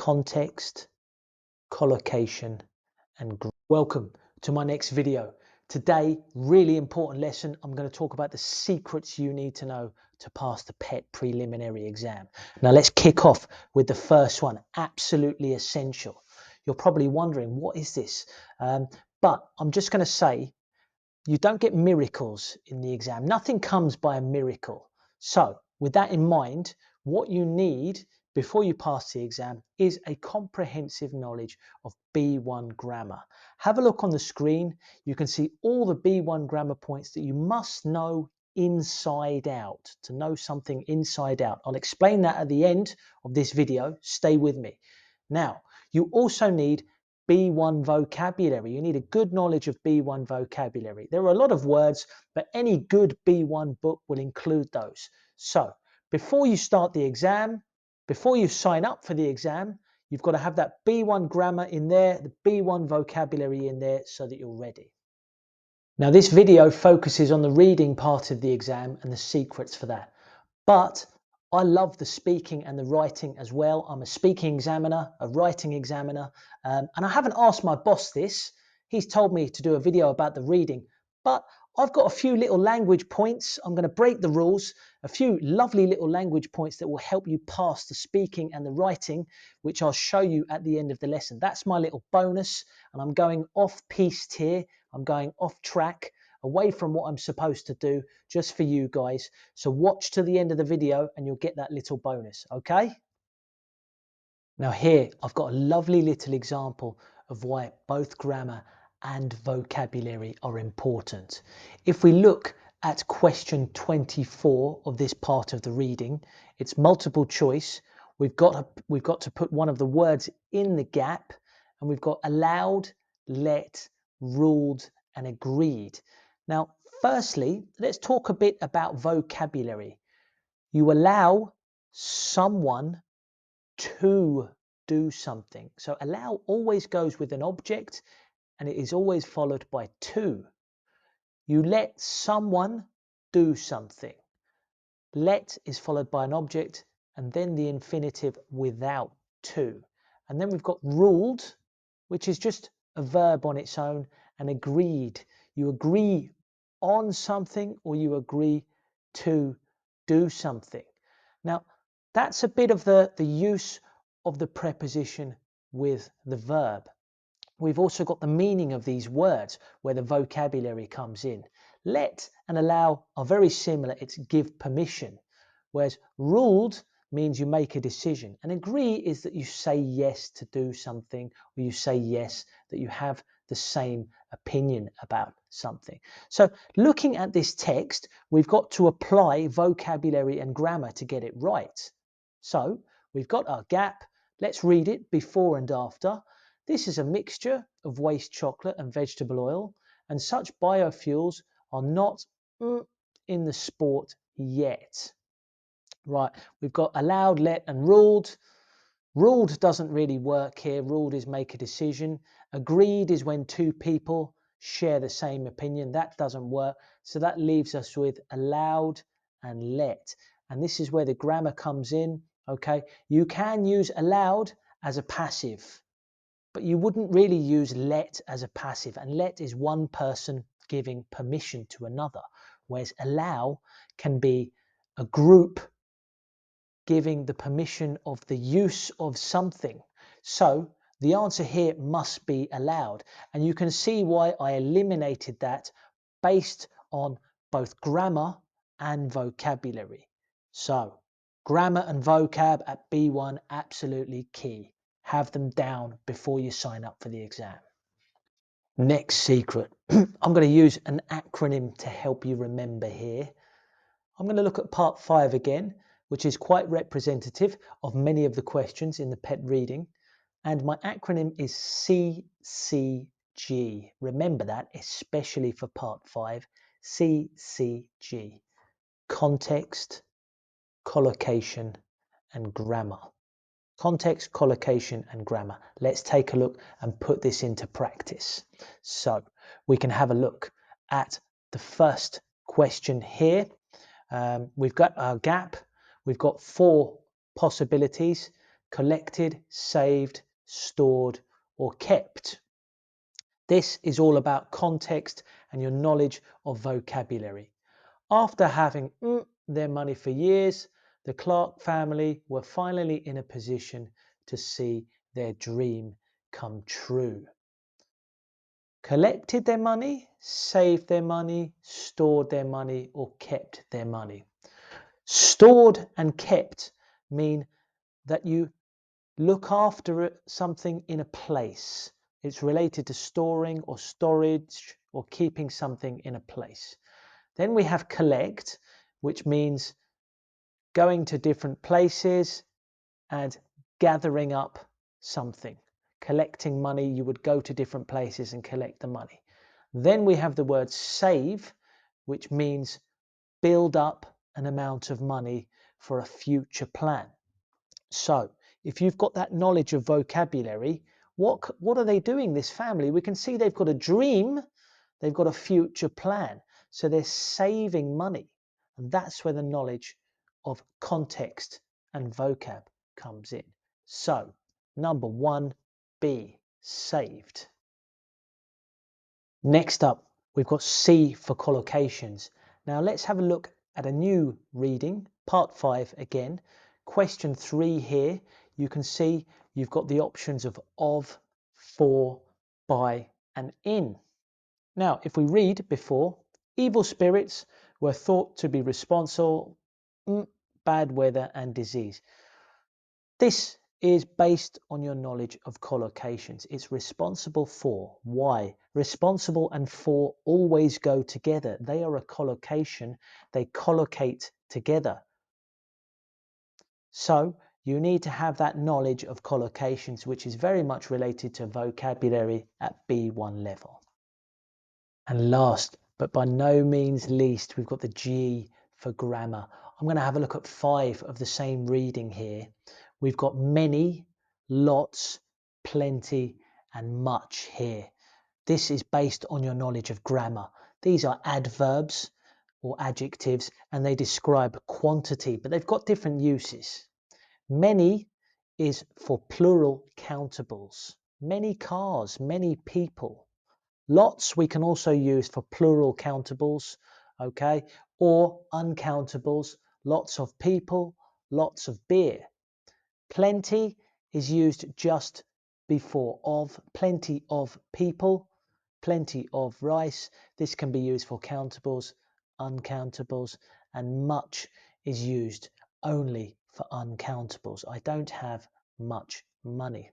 context, collocation, and welcome to my next video. Today, really important lesson. I'm going to talk about the secrets you need to know to pass the PET preliminary exam. Now let's kick off with the first one, absolutely essential. You're probably wondering, what is this? But I'm just going to say, you don't get miracles in the exam. Nothing comes by a miracle. So with that in mind, what you need before you pass the exam is a comprehensive knowledge of B1 grammar. Have a look on the screen. You can see all the B1 grammar points that you must know inside out, to know something inside out. I'll explain that at the end of this video. Stay with me. Now, you also need B1 vocabulary. You need a good knowledge of B1 vocabulary. There are a lot of words, but any good B1 book will include those. So before you start the exam, before you sign up for the exam, you've got to have that B1 grammar in there, the B1 vocabulary in there so that you're ready. Now this video focuses on the reading part of the exam and the secrets for that. But I love the speaking and the writing as well. I'm a speaking examiner, a writing examiner, and I haven't asked my boss this. He's told me to do a video about the reading, but I've got a few little language points. I'm going to break the rules, a few lovely little language points that will help you pass the speaking and the writing, which I'll show you at the end of the lesson. That's my little bonus, and I'm going off piste here. I'm going off track, away from what I'm supposed to do, just for you guys. So watch to the end of the video and you'll get that little bonus, okay? Now here, I've got a lovely little example of why both grammar and vocabulary are important. If we look at question 24 of this part of the reading, it's multiple choice. We've got to put one of the words in the gap, and we've got allowed, let, ruled, and agreed. Now, firstly, let's talk a bit about vocabulary. You allow someone to do something. So allow always goes with an object, and it is always followed by to. You let someone do something. Let is followed by an object, and then the infinitive without to. And then we've got ruled, which is just a verb on its own, and agreed. You agree on something, or you agree to do something. Now, that's a bit of the use of the preposition with the verb. We've also got the meaning of these words where the vocabulary comes in. Let and allow are very similar. It's give permission, whereas ruled means you make a decision, and agree is that you say yes to do something, or you say yes that you have the same opinion about something. So looking at this text, we've got to apply vocabulary and grammar to get it right. So we've got our gap. Let's read it before and after. This is a mixture of waste chocolate and vegetable oil, and such biofuels are not in the sport yet. Right, we've got allowed, let, and ruled. Ruled doesn't really work here. Ruled is make a decision. Agreed is when two people share the same opinion. That doesn't work. So that leaves us with allowed and let. And this is where the grammar comes in. Okay, you can use allowed as a passive, but you wouldn't really use let as a passive. And let is one person giving permission to another, whereas allow can be a group giving the permission of the use of something. So the answer here must be allowed. And you can see why I eliminated that based on both grammar and vocabulary. So grammar and vocab at B1, absolutely key. Have them down before you sign up for the exam. Next secret. I'm going to use an acronym to help you remember here. I'm going to look at part 5 again, which is quite representative of many of the questions in the PET reading. And my acronym is CCG. Remember that, especially for part 5, CCG. Context, collocation, and grammar. Context, collocation, and grammar. Let's take a look and put this into practice. So we can have a look at the first question here. We've got our gap. We've got 4 possibilities. collected, saved, stored, or kept. This is all about context and your knowledge of vocabulary. After having their money for years, the Clark family were finally in a position to see their dream come true. Collected their money, saved their money, stored their money, or kept their money. Stored and kept mean that you look after something in a place. It's related to storing or storage or keeping something in a place. Then we have collect, which means going to different places and gathering up something. Collecting money, you would go to different places and collect the money. Then we have the word save, which means build up an amount of money for a future plan. So if you've got that knowledge of vocabulary, what are they doing, this family? We can see they've got a dream, they've got a future plan. So they're saving money. And that's where the knowledge of context and vocab comes in. So number 1B, saved. Next up, we've got C for collocations. Now let's have a look at a new reading, part 5 again. Question 3 here, you can see you've got the options of, for, by, and in. Now, if we read before, evil spirits were thought to be responsible, bad weather and disease. This is based on your knowledge of collocations. It's responsible for. Why? Responsible and for always go together. They are a collocation. They collocate together. So you need to have that knowledge of collocations, which is very much related to vocabulary at B1 level. And last, but by no means least, we've got the G for grammar. I'm going to have a look at 5 of the same reading here. We've got many, lots, plenty, and much here. This is based on your knowledge of grammar. These are adverbs or adjectives, and they describe quantity, but they've got different uses. Many is for plural countables. Many cars, many people. Lots we can also use for plural countables, okay, or uncountables, lots of people, lots of beer. Plenty is used just before of, plenty of people, plenty of rice. This can be used for countables, uncountables, and much is used only for uncountables. I don't have much money.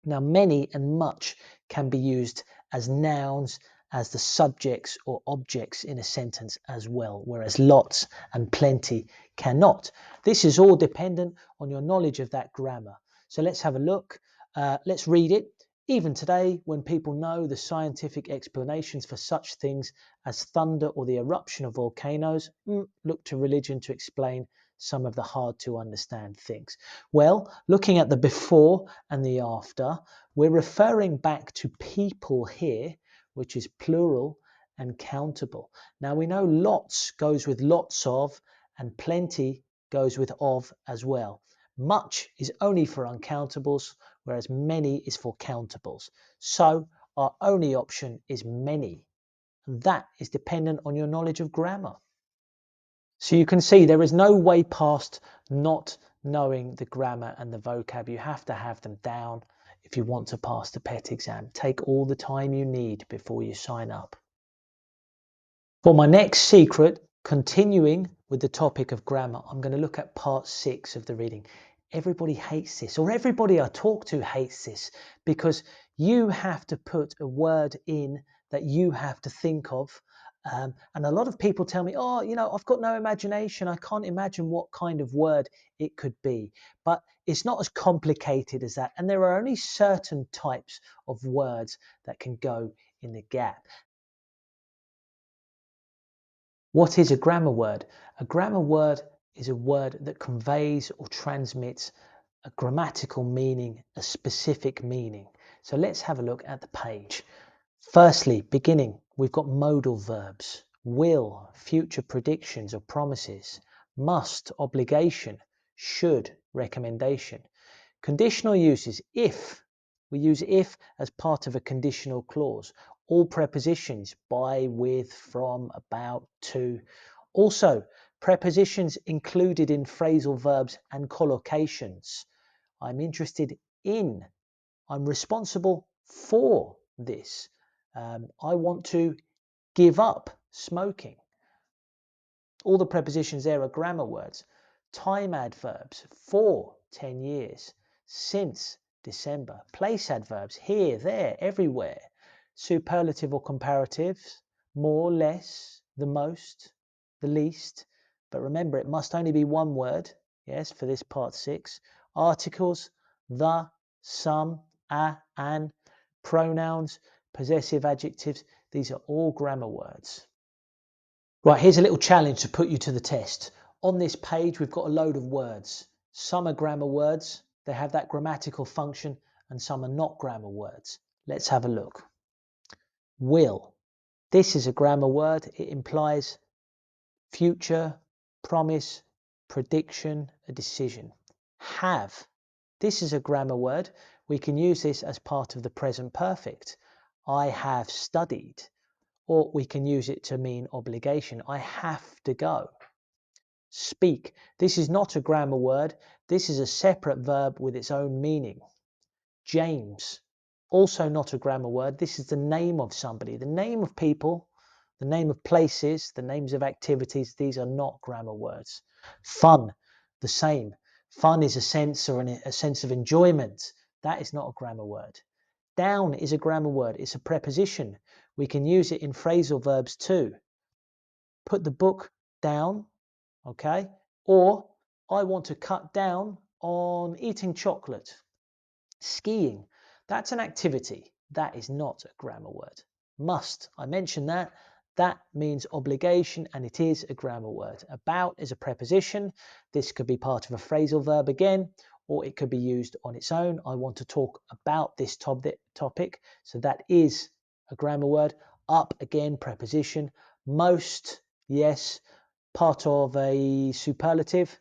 Now, many and much can be used as nouns, as the subjects or objects in a sentence as well, whereas lots and plenty cannot. This is all dependent on your knowledge of that grammar. So let's have a look. Let's read it. Even today, when people know the scientific explanations for such things as thunder or the eruption of volcanoes, look to religion to explain some of the hard to understand things. Well, looking at the before and the after, we're referring back to people here, which is plural and countable. Now we know lots goes with lots of and plenty goes with of as well. Much is only for uncountables, whereas many is for countables. So our only option is many. And that is dependent on your knowledge of grammar. So you can see there is no way past not knowing the grammar and the vocab. You have to have them down if you want to pass the PET exam. Take all the time you need before you sign up. For my next secret, continuing with the topic of grammar, I'm going to look at part 6 of the reading. Everybody hates this, or everybody I talk to hates this, because you have to put a word in that you have to think of. And a lot of people tell me, oh, you know, I've got no imagination. I can't imagine what kind of word it could be. But it's not as complicated as that. And there are only certain types of words that can go in the gap. What is a grammar word? A grammar word is a word that conveys or transmits a grammatical meaning, a specific meaning. So let's have a look at the page. Firstly, beginning, we've got modal verbs. Will, future predictions or promises. Must, obligation. Should, recommendation. Conditional uses, if. We use if as part of a conditional clause. All prepositions, by, with, from, about, to. Also, prepositions included in phrasal verbs and collocations. I'm interested in. I'm responsible for this. I want to give up smoking. All the prepositions there are grammar words. Time adverbs, for 10 years, since December. Place adverbs, here, there, everywhere. Superlative or comparatives, more, less, the most, the least. But remember, it must only be one word, yes, for this part 6. Articles, the, some, a, an. Pronouns, possessive adjectives, these are all grammar words. Right, here's a little challenge to put you to the test. On this page, we've got a load of words. Some are grammar words, they have that grammatical function, and some are not grammar words. Let's have a look. Will. This is a grammar word. It implies future, promise, prediction, a decision. Have. This is a grammar word. We can use this as part of the present perfect. I have studied. Or we can use it to mean obligation. I have to go. Speak. This is not a grammar word. This is a separate verb with its own meaning. James. Also not a grammar word. This is the name of somebody. The name of people, the name of places, the names of activities. These are not grammar words. Fun. The same. Fun is a sense or a sense of enjoyment. That is not a grammar word. Down is a grammar word. It's a preposition. We can use it in phrasal verbs too. Put the book down, okay? Or I want to cut down on eating chocolate. Skiing, that's an activity. That is not a grammar word. Must, I mentioned that. That means obligation and it is a grammar word. About is a preposition. This could be part of a phrasal verb again, or it could be used on its own. I want to talk about this topic. So that is a grammar word. Up, again, preposition. Most, yes, part of a superlative.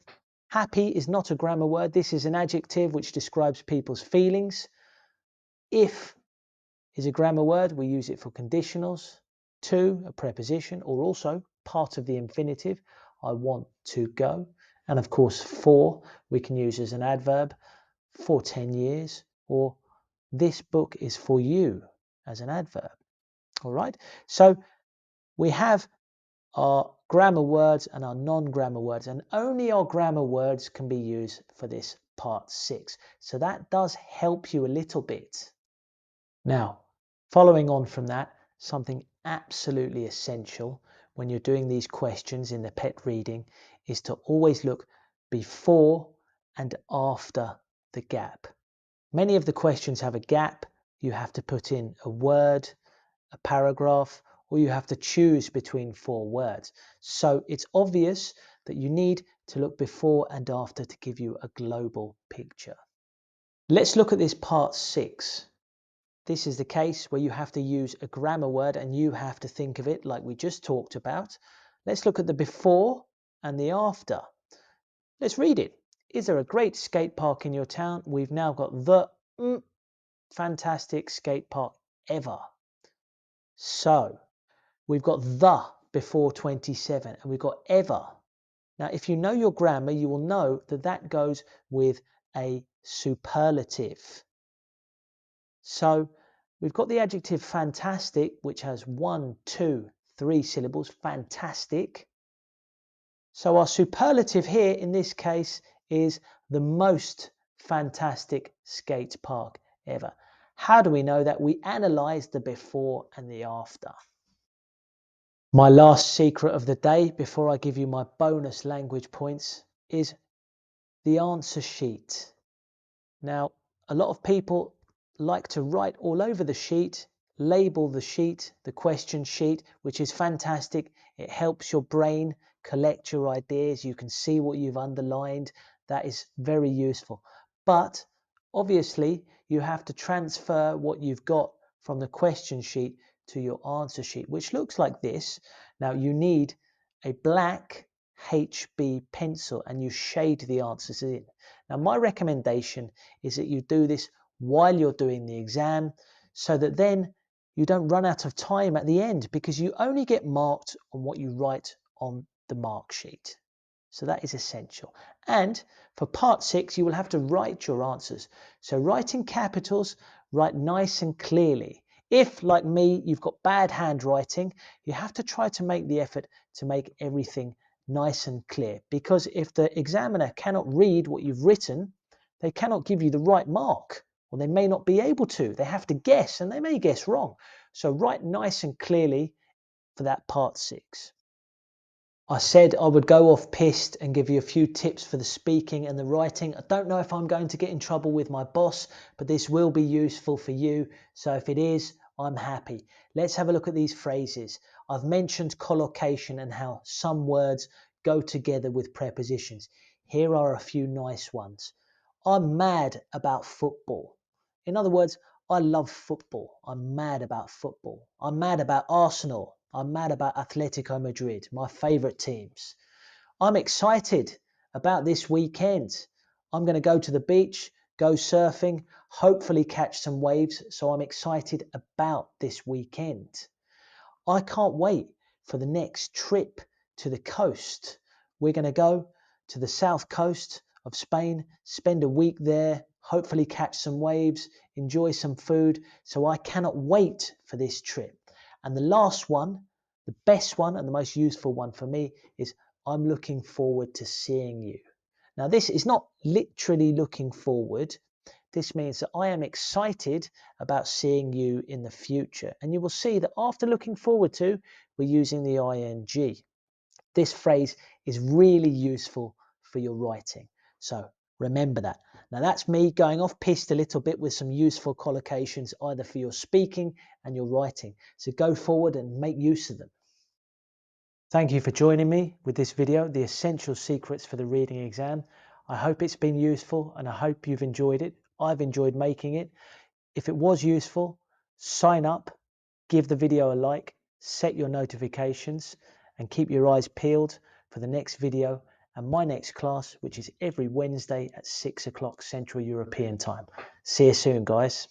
Happy is not a grammar word. This is an adjective which describes people's feelings. If is a grammar word. We use it for conditionals. To, a preposition, or also part of the infinitive. I want to go. And of course, for, we can use as an adverb. For 10 years, or this book is for you as an adverb. All right. So we have our grammar words and our non-grammar words, and only our grammar words can be used for this part 6. So that does help you a little bit. Now, following on from that, something absolutely essential when you're doing these questions in the PET reading is to always look before and after the gap. Many of the questions have a gap. You have to put in a word, a paragraph, or you have to choose between 4 words. So it's obvious that you need to look before and after to give you a global picture. Let's look at this part 6. This is the case where you have to use a grammar word and you have to think of it like we just talked about. Let's look at the before and the after. Let's read it. Is there a great skate park in your town? We've now got the fantastic skate park ever. So we've got the before 27 and we've got ever. Now, if you know your grammar, you will know that that goes with a superlative. So we've got the adjective fantastic, which has 1, 2, 3 syllables, fantastic. So our superlative here in this case is the most fantastic skate park ever. How do we know that? We analyze the before and the after. My last secret of the day before I give you my bonus language points is the answer sheet. Now, a lot of people like to write all over the sheet, label the sheet, the question sheet, which is fantastic. It helps your brain collect your ideas. You can see what you've underlined. That is very useful. But obviously, you have to transfer what you've got from the question sheet to your answer sheet, which looks like this. Now, you need a black HB pencil and you shade the answers in. Now, my recommendation is that you do this while you're doing the exam so that then you don't run out of time at the end, because you only get marked on what you write on the mark sheet. So that is essential. And for part 6, you will have to write your answers. So write in capitals, write nice and clearly. If, like me, you've got bad handwriting, you have to try to make the effort to make everything nice and clear. Because if the examiner cannot read what you've written, they cannot give you the right mark. Or they may not be able to. They have to guess, and they may guess wrong. So write nice and clearly for that part 6. I said I would go off piste and give you a few tips for the speaking and the writing. I don't know if I'm going to get in trouble with my boss, but this will be useful for you. So if it is, I'm happy. Let's have a look at these phrases. I've mentioned collocation and how some words go together with prepositions. Here are a few nice ones. I'm mad about football. In other words, I love football. I'm mad about football. I'm mad about Arsenal. I'm mad about Atletico Madrid, my favourite teams. I'm excited about this weekend. I'm going to go to the beach, go surfing, hopefully catch some waves. So I'm excited about this weekend. I can't wait for the next trip to the coast. We're going to go to the south coast of Spain, spend a week there, hopefully catch some waves, enjoy some food. So I cannot wait for this trip. And the last one, the best one and the most useful one for me is I'm looking forward to seeing you. Now, this is not literally looking forward. This means that I am excited about seeing you in the future. And you will see that after looking forward to, we're using the ing. This phrase is really useful for your writing. So remember that. Now that's me going off piste a little bit with some useful collocations, either for your speaking and your writing. So go forward and make use of them. Thank you for joining me with this video, The Essential Secrets for the Reading Exam. I hope it's been useful and I hope you've enjoyed it. I've enjoyed making it. If it was useful, sign up, give the video a like, set your notifications, and keep your eyes peeled for the next video and my next class, which is every Wednesday at 6 o'clock Central European Time. See you soon, guys.